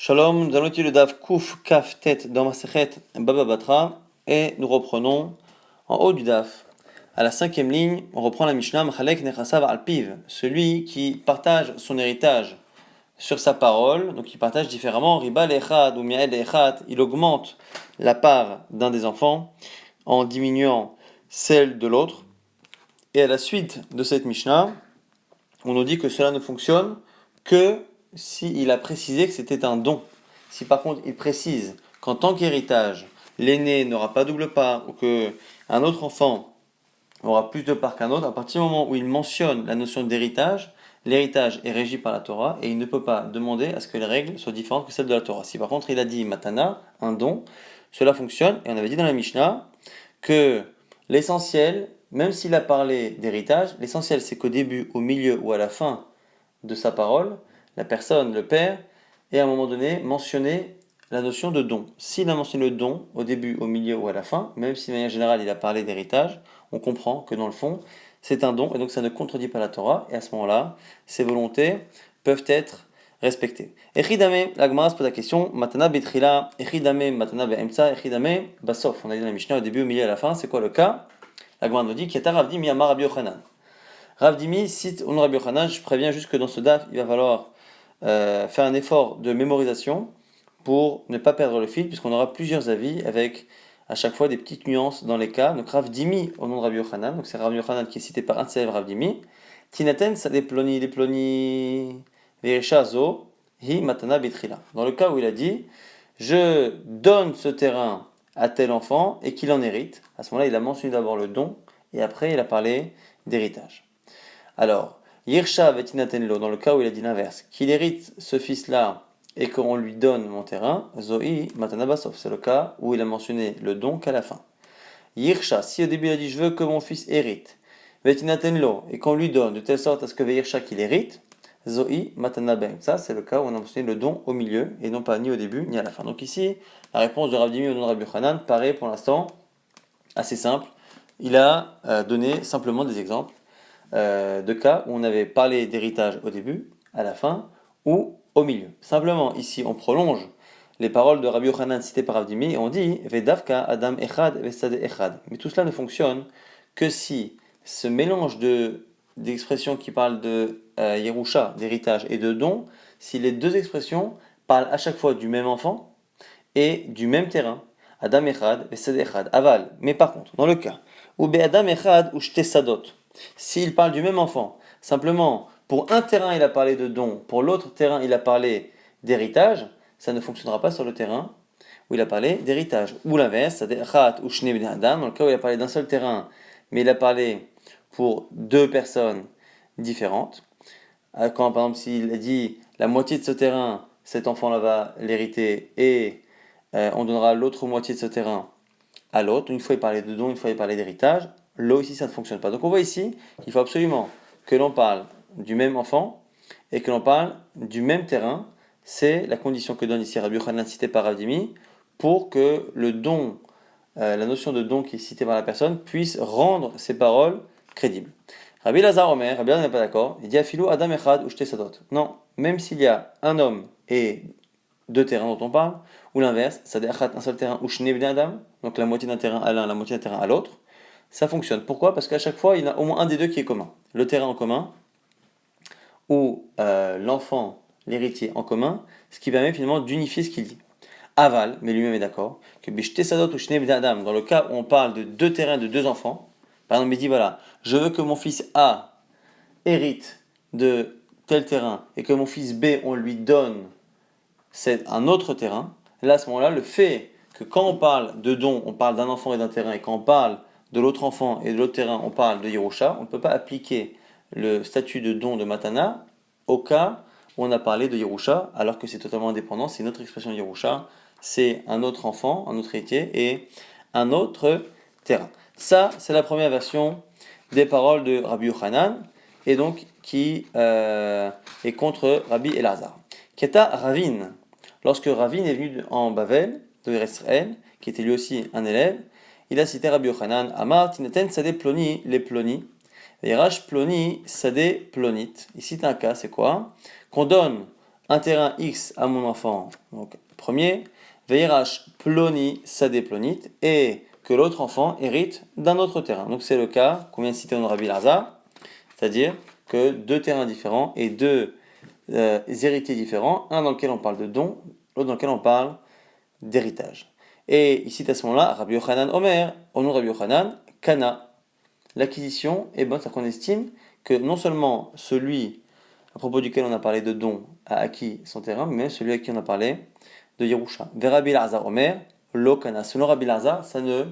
Shalom, nous allons étudier le Daf Kuf Kaf Tet dans Masechet Baba Batra et nous reprenons en haut du Daf. À la 5e ligne, on reprend la Mishnah Machalek Nechasav al Piv, celui qui partage son héritage sur sa parole, donc il partage différemment. Riba Lechad ou Mi'ed Lechad, il augmente la part d'un des enfants en diminuant celle de l'autre. Et à la suite de cette Mishnah, on nous dit que cela ne fonctionne que s'il a précisé que c'était un don. Si par contre il précise qu'en tant qu'héritage, l'aîné n'aura pas double part ou qu'un autre enfant aura plus de part qu'un autre, à partir du moment où il mentionne la notion d'héritage, l'héritage est régi par la Torah et il ne peut pas demander à ce que les règles soient différentes que celles de la Torah. Si par contre il a dit matana, un don, cela fonctionne. Et on avait dit dans la Mishnah que l'essentiel, même s'il a parlé d'héritage, l'essentiel c'est qu'au début, au milieu ou à la fin de sa parole, la personne, le père, ait à un moment donné mentionné la notion de don. S'il a mentionné le don au début, au milieu ou à la fin, même si de manière générale il a parlé d'héritage, on comprend que dans le fond, c'est un don et donc ça ne contredit pas la Torah et à ce moment-là, ses volontés peuvent être respectées. Echidame, la Gemara se pose la question, matana betrila, echidame matana be'emtsa, echidame basof. On a dit dans la Mishnah au début, au milieu et à la fin, c'est quoi le cas? La Gemara nous dit qu'il y a Ravdi miyamar Rabbi Yochanan. Rav Dimi cite au nom de Rabbi Yochanan, je préviens juste que dans ce daf, il va falloir faire un effort de mémorisation pour ne pas perdre le fil, puisqu'on aura plusieurs avis avec à chaque fois des petites nuances dans les cas. Donc Rav Dimi au nom de Rabbi Yochanan, donc c'est Rabbi Yochanan qui est cité par un de ses élèves, Rav Dimi. Tinaten sa deploni veresha zo hi matana betrila. Dans le cas où il a dit, je donne ce terrain à tel enfant et qu'il en hérite, à ce moment-là il a mentionné d'abord le don et après il a parlé d'héritage. Alors, Yirsha vetinatenlo, dans le cas où il a dit l'inverse, qu'il hérite ce fils-là et qu'on lui donne mon terrain, Zoï matanabasov, c'est le cas où il a mentionné le don qu'à la fin. Yirsha, si au début il a dit je veux que mon fils hérite, vetinatenlo, et qu'on lui donne de telle sorte à ce que Yirsha qu'il hérite, Zoï matanabem, ça c'est le cas où on a mentionné le don au milieu et non pas ni au début ni à la fin. Donc ici, la réponse de Rav Dimi au nom de Rabbi Yochanan paraît pour l'instant assez simple. Il a donné simplement des exemples de cas où on avait parlé d'héritage au début, à la fin ou au milieu. Simplement, ici, on prolonge les paroles de Rabbi Yochanan citées par Rav Dimi et on dit Vedavka Adam Echad Vesade Echad. Mais tout cela ne fonctionne que si ce mélange d'expressions qui parlent de Yerusha, d'héritage et de don, si les deux expressions parlent à chaque fois du même enfant et du même terrain. Adam Echad Vesade Echad. Aval. Mais par contre, dans le cas où Be Adam Echad ou Shte Sadot, s'il parle du même enfant, simplement pour un terrain il a parlé de don, pour l'autre terrain il a parlé d'héritage, ça ne fonctionnera pas sur le terrain où il a parlé d'héritage. Ou l'inverse, c'est-à-dire ou Shne Ben Adam, dans le cas où il a parlé d'un seul terrain, mais il a parlé pour deux personnes différentes. Quand par exemple s'il a dit la moitié de ce terrain, cet enfant-là va l'hériter et on donnera l'autre moitié de ce terrain à l'autre. Une fois il parlait de don, une fois il parlait d'héritage. Là ici ça ne fonctionne pas. Donc on voit ici qu'il faut absolument que l'on parle du même enfant et que l'on parle du même terrain. C'est la condition que donne ici Rabbi Yochanan cité par Rav Dimi pour que le don, la notion de don qui est citée par la personne puisse rendre ses paroles crédibles. Rabbi Lazar Omer, Rabbi Lazar n'est pas d'accord, il dit Afilou Adam Echad ou Shte Sadot. Non, même s'il y a un homme et deux terrains dont on parle, ou l'inverse, c'est-à-dire un seul terrain ou Shne Ben Adam, donc la moitié d'un terrain à l'un, la moitié d'un terrain à l'autre, ça fonctionne. Pourquoi? Parce qu'à chaque fois, il y en a au moins un des deux qui est commun. Le terrain en commun, ou l'enfant, l'héritier en commun, ce qui permet finalement d'unifier ce qu'il dit. Aval, mais lui-même est d'accord, que Bishte Sadot ou Shne Ben Adam, dans le cas où on parle de deux terrains de deux enfants, par exemple, il dit voilà, je veux que mon fils A hérite de tel terrain et que mon fils B, on lui donne un autre terrain. Là, à ce moment-là, le fait que quand on parle de don, on parle d'un enfant et d'un terrain, et quand on parle de l'autre enfant et de l'autre terrain, on parle de Yerusha, on ne peut pas appliquer le statut de don de Matana au cas où on a parlé de Yerusha, alors que c'est totalement indépendant, c'est une autre expression de Yerusha, c'est un autre enfant, un autre héritier et un autre terrain. Ça, c'est la première version des paroles de Rabbi Yochanan, et donc qui est contre Rabbi Elazar. Keta Ravin, lorsque Ravin est venu en Bavel, de Israël, qui était lui aussi un élève, il a cité Rabbi Yochanan, Amar Tineten Sade Ploni, les Ploni, Verash Ploni Sade Plonit. Il cite un cas, c'est quoi? Qu'on donne un terrain X à mon enfant, donc premier, Veirash ploni sade plonit, et que l'autre enfant hérite d'un autre terrain. Donc c'est le cas qu'on vient de citer dans Rabbi Elazar, c'est-à-dire que deux terrains différents et deux héritiers différents, un dans lequel on parle de don, l'autre dans lequel on parle d'héritage. Et ici à ce moment-là, Rabbi Yochanan Omer, au nom de Rabbi Yochanan, Kana, l'acquisition est bonne, c'est-à-dire qu'on estime que non seulement celui à propos duquel on a parlé de don a acquis son terrain, mais même celui à qui on a parlé de Yerusha. Vers Rabbi Elazar Omer, Lo Kana. Selon Rabbi Elazar, ça ne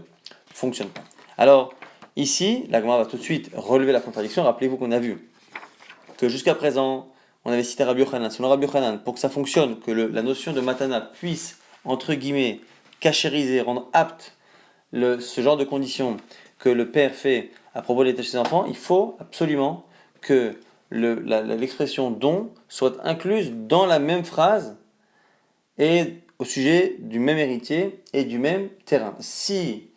fonctionne pas. Alors, ici, la Gemara va tout de suite relever la contradiction. Rappelez-vous qu'on a vu que jusqu'à présent, on avait cité Rabbi Yochanan. Selon Rabbi Yochanan, pour que ça fonctionne, que la notion de matana puisse, entre guillemets, cachériser, rendre apte ce genre de conditions que le père fait à propos de l'état de ses enfants, il faut absolument que l'expression don soit incluse dans la même phrase et au sujet du même héritier et du même terrain. Si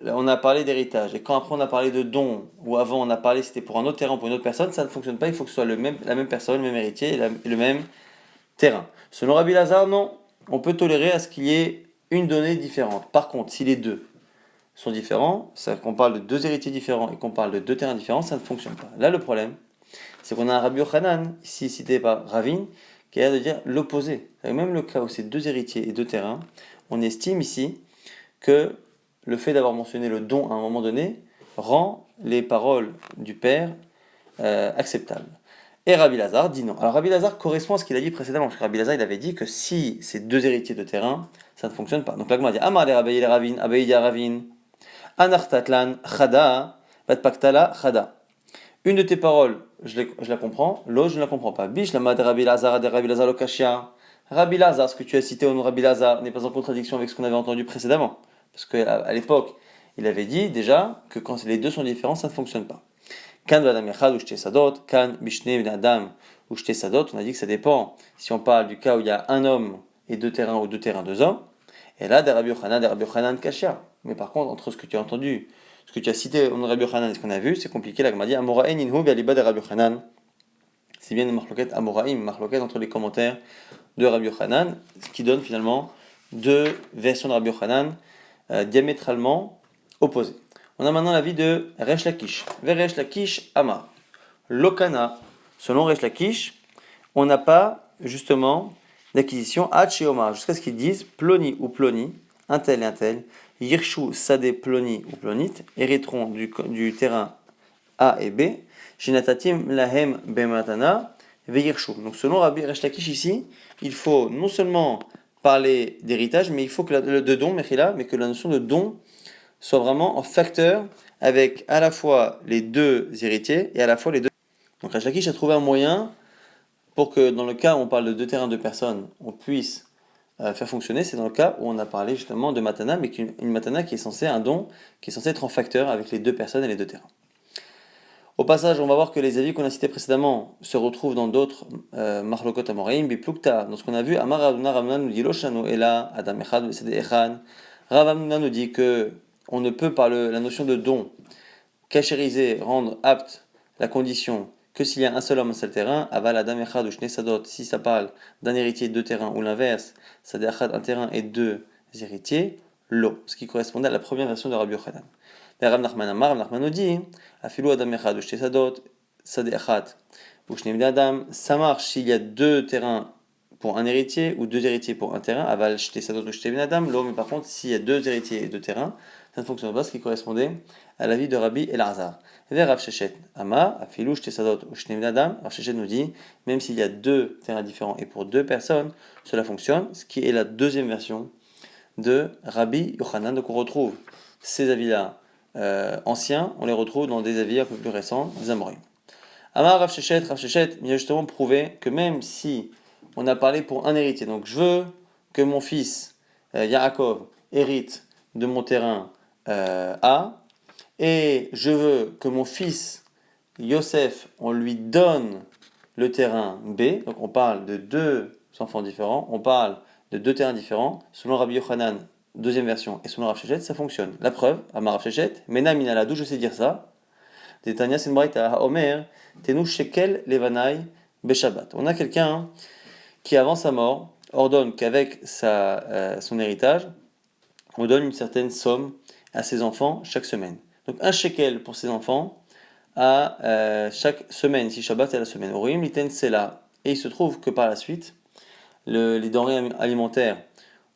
on a parlé d'héritage et quand après on a parlé de don ou avant on a parlé c'était pour un autre terrain ou pour une autre personne, ça ne fonctionne pas, il faut que ce soit la même personne, le même héritier et le même terrain. Selon Rabbi Elazar, non, on peut tolérer à ce qu'il y ait une donnée différente. Par contre, si les deux sont différents, c'est-à-dire qu'on parle de deux héritiers différents et qu'on parle de deux terrains différents, ça ne fonctionne pas. Là, le problème, c'est qu'on a un Rabbi Yochanan, ici cité par Ravine, qui a l'air de dire l'opposé. Même le cas où c'est deux héritiers et deux terrains, on estime ici que le fait d'avoir mentionné le don à un moment donné rend les paroles du père acceptables. Et Rabbi Elazar dit non. Alors Rabbi Elazar correspond à ce qu'il a dit précédemment, parce que Rabbi Elazar il avait dit que si c'est deux héritiers de terrain, ça ne fonctionne pas. Donc là, on dit Amar le Rabbi le Ravine, Abaïdi Ravine, Anartatlan Chada, Batpaktala Chada. Une de tes paroles, je la comprends, l'autre, je ne la comprends pas. Bish la de Rabbi Lazar, de Rabbi Lazar Lokashia. Rabbi Lazar, ce que tu as cité au nom de Rabbi Lazar, n'est pas en contradiction avec ce qu'on avait entendu précédemment. Parce qu'à l'époque, il avait dit déjà que quand les deux sont différents, ça ne fonctionne pas. Kan Vadam Yachad ou Shte Sadot, Kan Bishne Ben Adam ou Shte Sadot, on a dit que ça dépend si on parle du cas où il y a un homme et deux terrains ou deux terrains, deux hommes. Et là, des Rabbi Yochanan Kashia. Mais par contre, entre ce que tu as entendu, ce que tu as cité au nom de Rabbi Yochanan et ce qu'on a vu, c'est compliqué. La Gemara dit Amoraïn inhu ve'aliba de Rabbi Yochanan. C'est bien une marloquette Amoraïm, marloquette entre les commentaires de Rabbi Yochanan, ce qui donne finalement deux versions de Rabbi Yochanan diamétralement opposées. On a maintenant l'avis de Resh Lakish. Vers Resh Lakish Amar. Lokana, selon Resh Lakish, on n'a pas justement d'acquisition ad chez Omar, jusqu'à ce qu'ils disent ploni ou ploni, un tel et un tel, yirshu sade ploni ou plonit, hériteront du terrain A et B, shinatatim lahem bematana veyirshu. Donc selon Rabbi Resh Lakish ici, il faut non seulement parler d'héritage, mais il faut que de don, mais que la notion de don soit vraiment en facteur avec à la fois les deux héritiers et à la fois les deux. Donc Resh Lakish a trouvé un moyen pour que dans le cas où on parle de deux terrains de personnes, on puisse faire fonctionner, c'est dans le cas où on a parlé justement de matana, mais une matana qui est censée, un don, qui est censé être en facteur avec les deux personnes et les deux terrains. Au passage, on va voir que les avis qu'on a cités précédemment se retrouvent dans d'autres marlokot amoraim, biplukta, dans ce qu'on a vu, Amar Ravuna Ravuna nous dit Loshanu Ela Adam Echad Vesede Echan. Rav Hamnuna nous dit que on ne peut par la notion de don cachériser, rendre apte la condition que s'il y a un seul homme, un seul terrain, aval adam echad ou shne sadot, si ça parle d'un héritier de deux terrains, ou l'inverse, sadeh echad, un terrain et deux héritiers, lo, ce qui correspondait à la première version de Rabbi Yochanan. Rav Nachman Amar, Rav Nachman nous dit, afilou adam echad ou shne sadot, sadeh echad ou shne adam, ça marche s'il y a deux terrains pour un héritier ou deux héritiers pour un terrain, aval shne sadot ou shne adam, lo, mais par contre, s'il y a deux héritiers et deux terrains, ça ne fonctionne pas, ce qui correspondait à l'avis de Rabbi Elazar. Vers Rav Shechet Ama, Afilou Shtesadot ou Shneim Adam, Rav Shechet nous dit, même s'il y a deux terrains différents et pour deux personnes, cela fonctionne, ce qui est la deuxième version de Rabbi Yochanan. Donc on retrouve ces avis-là anciens, on les retrouve dans des avis un peu plus récents, des Amorim. Ama Rav Shechet vient justement prouver que même si on a parlé pour un héritier, donc je veux que mon fils Yaakov hérite de mon terrain A, et je veux que mon fils Yosef, on lui donne le terrain B, donc on parle de deux enfants différents, on parle de deux terrains différents, selon Rabbi Yochanan, deuxième version, et selon Rav Shechet, ça fonctionne. La preuve, Amar Rav Shechet, Mena Minala, d'où je sais dire ça, Tetania Senbraïta Omer, Tenu Shekel Levanai Beshabbat. On a quelqu'un qui avant sa mort ordonne qu'avec son héritage, on donne une certaine somme à ses enfants chaque semaine. Donc un shekel pour ses enfants à chaque semaine, si Shabbat est la semaine. Orim liten c'est là. Et il se trouve que par la suite, les denrées alimentaires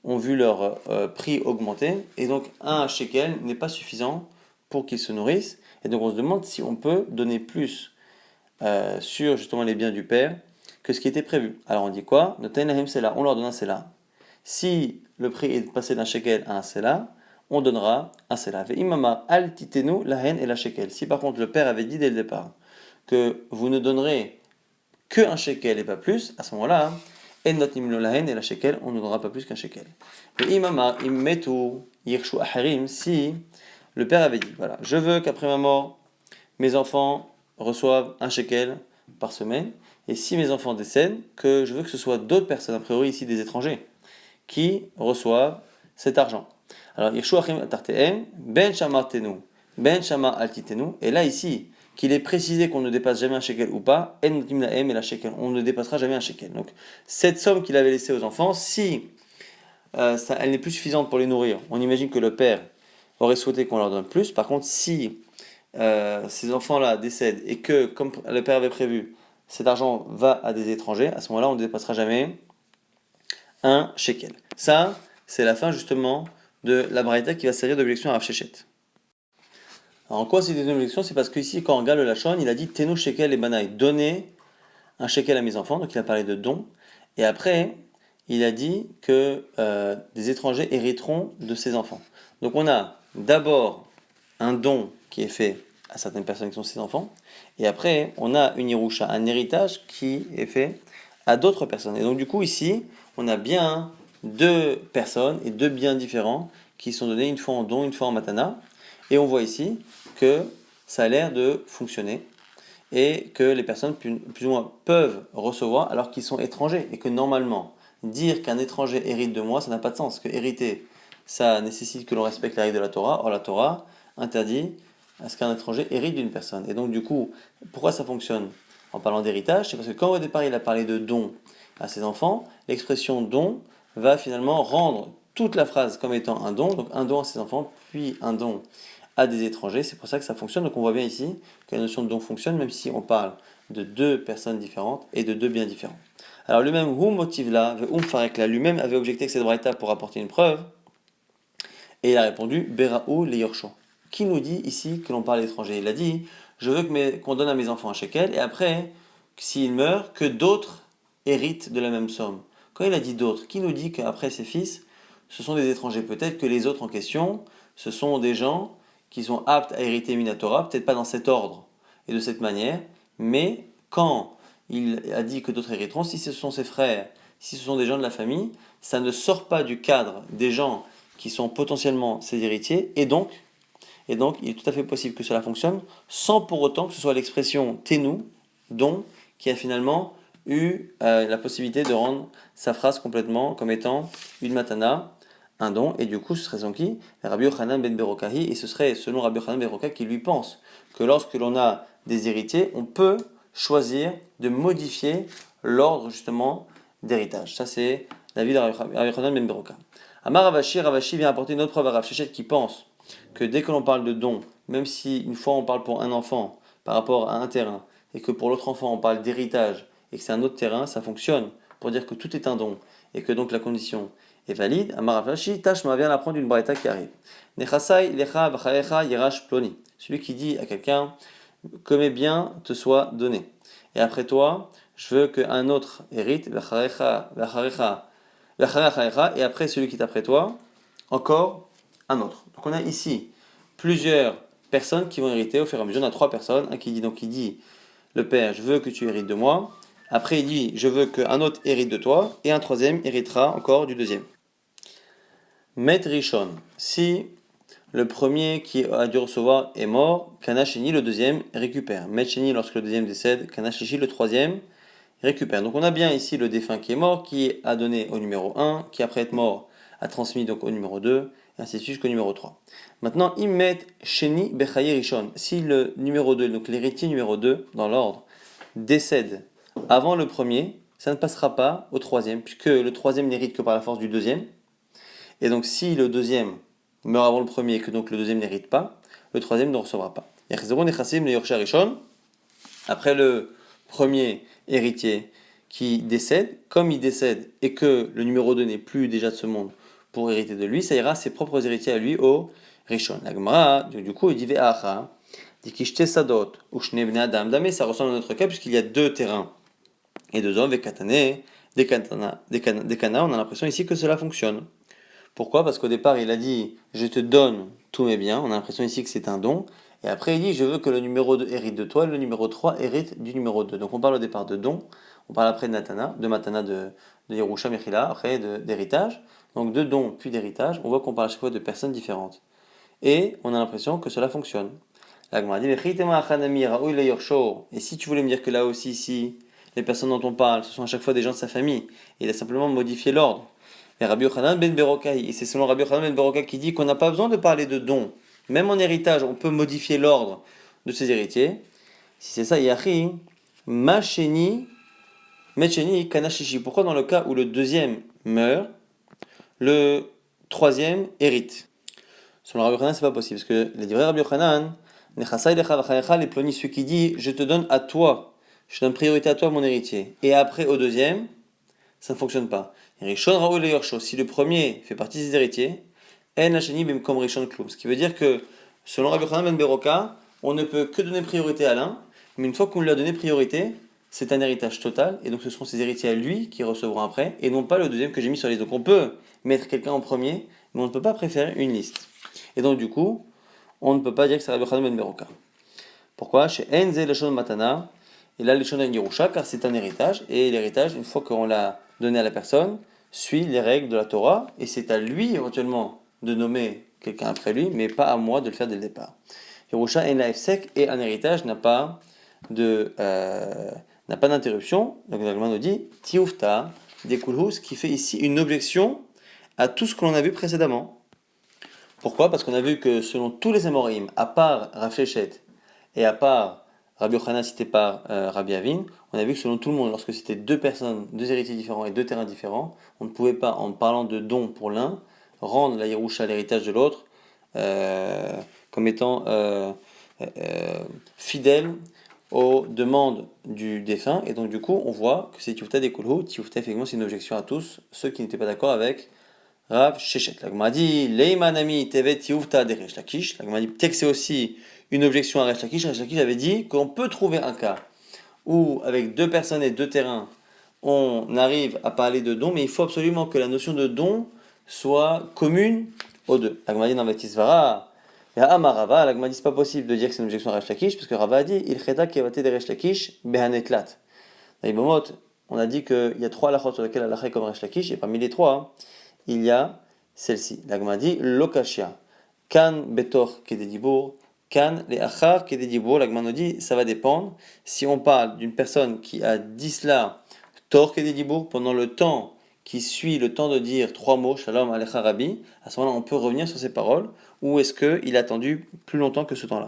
ont vu leur prix augmenter, et donc un shekel n'est pas suffisant pour qu'ils se nourrissent. Et donc on se demande si on peut donner plus sur justement les biens du père que ce qui était prévu. Alors on dit quoi? On leur donne un sela. Si le prix est passé d'un shekel à un sela, on donnera un sela. Ve'imama al titenu la haine et la shekel. Si par contre le père avait dit dès le départ que vous ne donnerez que un shekel et pas plus, à ce moment-là, en notim la haine et la shekel, on ne donnera pas plus qu'un shekel. Ve'imama immetu yirshu aharim. Si le père avait dit, voilà, je veux qu'après ma mort, mes enfants reçoivent un shekel par semaine, et si mes enfants décèdent, que je veux que ce soit d'autres personnes, a priori ici des étrangers, qui reçoivent cet argent. Alors, Yeshuachim Tartehem, Ben Shama Tenu, Ben Shama Altitenu, et là ici, qu'il est précisé qu'on ne dépasse jamais un shekel ou pas, En Notim Lahem et la shekel, on ne dépassera jamais un shekel. Donc, cette somme qu'il avait laissée aux enfants, si elle n'est plus suffisante pour les nourrir, on imagine que le père aurait souhaité qu'on leur donne plus. Par contre, si ces enfants-là décèdent et que, comme le père avait prévu, cet argent va à des étrangers, à ce moment-là, on ne dépassera jamais un shekel. Ça, c'est la fin justement de la braïta qui va servir d'objection à Rav Shechet. Alors en quoi c'est une objection? C'est parce qu'ici, quand on regarde le Lachon, il a dit Tenu shekel et banaï, donnez un shekel à mes enfants, donc il a parlé de don. Et après, il a dit que des étrangers hériteront de ses enfants. Donc on a d'abord un don qui est fait à certaines personnes qui sont ses enfants, et après on a une Yerusha, un héritage qui est fait à d'autres personnes. Et donc du coup ici, on a bien deux personnes et deux biens différents qui sont donnés une fois en don, une fois en matana, et on voit ici que ça a l'air de fonctionner et que les personnes plus ou moins peuvent recevoir alors qu'ils sont étrangers, et que normalement, dire qu'un étranger hérite de moi, ça n'a pas de sens, que hériter, ça nécessite que l'on respecte la règle de la Torah. Or la Torah interdit à ce qu'un étranger hérite d'une personne. Et donc du coup, pourquoi ça fonctionne en parlant d'héritage? C'est parce que quand au départ il a parlé de don à ses enfants, l'expression don va finalement rendre toute la phrase comme étant un don, donc un don à ses enfants, puis un don à des étrangers. C'est pour ça que ça fonctionne. Donc on voit bien ici que la notion de don fonctionne, même si on parle de deux personnes différentes et de deux biens différents. Alors lui-même, Hum motive là, lui-même avait objecté que cette braïta pour apporter une preuve, et il a répondu Beraou le Yorsho. Qui nous dit ici que l'on parle d'étrangers? Il a dit je veux qu'on donne à mes enfants un shekel, et après, s'ils meurent, que d'autres héritent de la même somme. Quand il a dit d'autres, qui nous dit qu'après ses fils, ce sont des étrangers? Peut-être que les autres en question, ce sont des gens qui sont aptes à hériter Minatora, peut-être pas dans cet ordre et de cette manière, mais quand il a dit que d'autres hériteront, si ce sont ses frères, si ce sont des gens de la famille, ça ne sort pas du cadre des gens qui sont potentiellement ses héritiers, et donc il est tout à fait possible que cela fonctionne sans pour autant que ce soit l'expression tenu, don, qui a finalement eu la possibilité de rendre sa phrase complètement comme étant une matana, un don, et du coup ce serait son qui? Rabbi Yochanan ben Berokahi, et ce serait selon Rabbi Yochanan ben Berokahi qui lui pense que lorsque l'on a des héritiers, on peut choisir de modifier l'ordre justement d'héritage. Ça c'est l'avis de Rabbi Yochanan ben Berokahi. Amar Ravashi vient apporter une autre preuve à Rav Shechet qui pense que dès que l'on parle de don, même si une fois on parle pour un enfant par rapport à un terrain, et que pour l'autre enfant on parle d'héritage, et que c'est un autre terrain, ça fonctionne pour dire que tout est un don, et que donc la condition est valide. Amar Ravashi, Tashma vient d'apprendre une braïta qui arrive. Nechasai lecha v'charecha yirash ploni. Celui qui dit à quelqu'un que mes biens te soient donnés. Et après toi, je veux qu'un autre hérite, et après celui qui est après toi, encore un autre. Donc on a ici plusieurs personnes qui vont hériter au fur et à mesure. On a trois personnes. Un qui dit, le père, je veux que tu hérites de moi. Après il dit, je veux qu'un autre hérite de toi. Et un troisième héritera encore du deuxième. Met Rishon, si le premier qui a dû recevoir est mort, Kana Sheni, le deuxième récupère. Met Sheni, lorsque le deuxième décède, Kana Shishi, le troisième récupère. Donc on a bien ici le défunt qui est mort, qui a donné au numéro 1, qui après être mort a transmis donc au numéro 2, et ainsi de suite jusqu'au numéro 3. Maintenant, Immet Sheni Bechaye Rishon. Si le numéro 2, donc l'héritier numéro 2, dans l'ordre, décède avant le premier, ça ne passera pas au troisième, puisque le troisième n'hérite que par la force du deuxième. Et donc si le deuxième meurt avant le premier et que donc le deuxième n'hérite pas, le troisième ne recevra pas. Après le premier héritier qui décède, comme il décède et que le numéro 2 n'est plus déjà de ce monde pour hériter de lui, ça ira ses propres héritiers à lui au Rishon. La Gemara, du coup, il dit Ve'acha, dit Kishte Sadot, ou Shne Bnei Adam Dame, ça ressemble à notre cas puisqu'il y a deux terrains et deux hommes, Ve'katane, des Kana, on a l'impression ici que cela fonctionne. Pourquoi? Parce qu'au départ, il a dit je te donne tous mes biens, on a l'impression ici que c'est un don. Et après, il dit je veux que le numéro 2 hérite de toi et le numéro 3 hérite du numéro 2. Donc on parle au départ de don, on parle après de Matana de Yerusha Mechila, après d'héritage. Donc de don puis d'héritage, on voit qu'on parle à chaque fois de personnes différentes. Et on a l'impression que cela fonctionne. La Gemara dit et si tu voulais me dire que là aussi, ici, les personnes dont on parle, ce sont à chaque fois des gens de sa famille, il a simplement modifié l'ordre. Et Rabbi Yochanan ben Berokai, et c'est selon Rabbi Yochanan ben Berokai qui dit qu'on n'a pas besoin de parler de dons. Même en héritage, on peut modifier l'ordre de ses héritiers. Si c'est ça, Yachi, Macheni, Mecheni, Kanashishi. Pourquoi dans le cas où le deuxième meurt, le troisième hérite? Selon Rabbi Yochanan, c'est pas possible, parce que les divrei Rabbi Yochanan, Nechasai lecha v'chayecha, les ploni, celui qui dit je te donne à toi, je donne priorité à toi, mon héritier, et après au deuxième, ça ne fonctionne pas. Rishon Raoul et Yorsho, si le premier fait partie des héritiers, En Hasheni Bim comme Rishon Klum. Ce qui veut dire que, selon Rabbi Yochanan ben Beroka, on ne peut que donner priorité à l'un, mais une fois qu'on lui a donné priorité, c'est un héritage total, et donc ce seront ses héritiers à lui qui recevront après, et non pas le deuxième que j'ai mis sur la liste. Donc on peut mettre quelqu'un en premier, mais on ne peut pas préférer une liste. Et donc du coup, on ne peut pas dire que c'est Rabbi Yochanan ben Beroka. Pourquoi? Chez Enze Leshon Matana, et là Leshon Yerusha, car c'est un héritage, et l'héritage, une fois qu'on l'a donné à la personne, suit les règles de la Torah, et c'est à lui éventuellement de nommer quelqu'un après lui, mais pas à moi de le faire dès le départ. Yerusha en la sec, et un héritage n'a pas d'interruption. Donc l'Agma nous dit Tioufta, Dekulhus, qui fait ici une objection à tout ce que l'on a vu précédemment. Pourquoi? Parce qu'on a vu que selon tous les Amorim, à part Rav Sheshet et à part Rabbi Yochanan cité par Rabbi Avin, on a vu que selon tout le monde, lorsque c'était deux personnes, deux héritiers différents et deux terrains différents, on ne pouvait pas, en parlant de don pour l'un, rendre la Yerusha, l'héritage de l'autre, comme étant fidèle aux demandes du défunt. Et donc du coup, on voit que c'est Tioufta des Kulhu. Tioufta, effectivement, c'est une objection à tous ceux qui n'étaient pas d'accord avec Rav Sheshet. La Gemara dit Leimanami tevet Tioufta de Resh Lakish. La Gemara dit peut-être que c'est aussi une objection à Resh Lakish. Resh Lakish avait dit qu'on peut trouver un cas où, avec deux personnes et deux terrains, on arrive à parler de don, mais il faut absolument que la notion de don soit commune aux deux. La Gemara dit dans Vetisvara, et à Amarava, la Gemara dit c'est pas possible de dire que c'est une objection à Resh Lakish, parce que Rava a dit il cheta kevate de Resh Lakish behanetlat. Dans les Bomot, on a dit qu'il y a trois halachot sur lesquelles Allah est comme Resh Lakish, et parmi les trois, il y a celle-ci. La Gemara dit lokashia, kan betor kededibour, kan les achar kededibour. La Gemara nous dit ça va dépendre. Si on parle d'une personne qui a dit cela tor kededibour pendant le temps qui suit le temps de dire trois mots, Shalom Alecha Rabbi, à ce moment-là, on peut revenir sur ces paroles, ou est-ce qu'il a attendu plus longtemps que ce temps-là?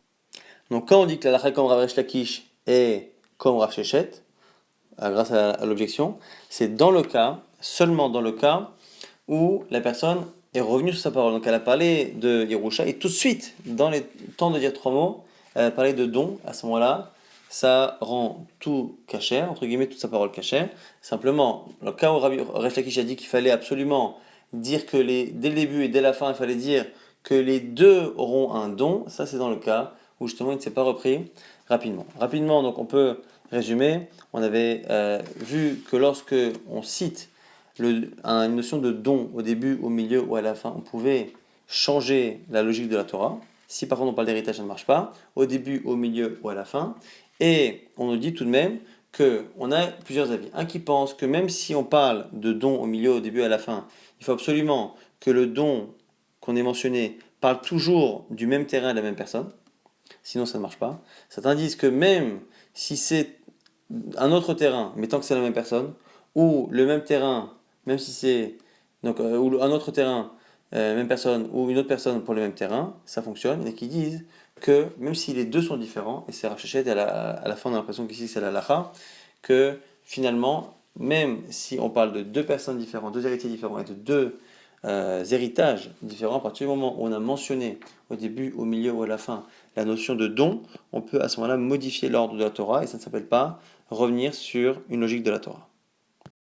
Donc, quand on dit que la lacha comme Rav Resh Lakish est comme Rav Sheshet, grâce à l'objection, c'est dans le cas, seulement dans le cas, où la personne est revenue sur sa parole. Donc, elle a parlé de Yerusha, et tout de suite, dans les temps de dire trois mots, elle a parlé de don, à ce moment-là, ça rend tout cachère, entre guillemets, toute sa parole cachère. Simplement, le cas où Rabbi Resh Lakish a dit qu'il fallait absolument dire que dès le début et dès la fin, il fallait dire que les deux auront un don, ça c'est dans le cas où justement il ne s'est pas repris rapidement. Rapidement, donc on peut résumer, on avait vu que lorsque on cite une notion de don au début, au milieu ou à la fin, on pouvait changer la logique de la Torah. Si par contre on parle d'héritage, ça ne marche pas, au début, au milieu ou à la fin. Et on nous dit tout de même qu'on a plusieurs avis. Un qui pense que même si on parle de don au milieu, au début et à la fin, il faut absolument que le don qu'on ait mentionné parle toujours du même terrain et de la même personne. Sinon ça ne marche pas. Certains disent que même si c'est un autre terrain, mais tant que c'est la même personne, ou le même terrain, même si c'est donc ou un autre terrain, même personne, ou une autre personne pour le même terrain, ça fonctionne, et qui disent que même si les deux sont différents, et c'est Rav Sheshet, à la fin on a l'impression qu'ici c'est la lacha, que finalement même si on parle de deux personnes différentes, deux héritiers différents et de deux héritages différents, à partir du moment où on a mentionné au début, au milieu ou à la fin la notion de don, on peut à ce moment-là modifier l'ordre de la Torah et ça ne s'appelle pas revenir sur une logique de la Torah.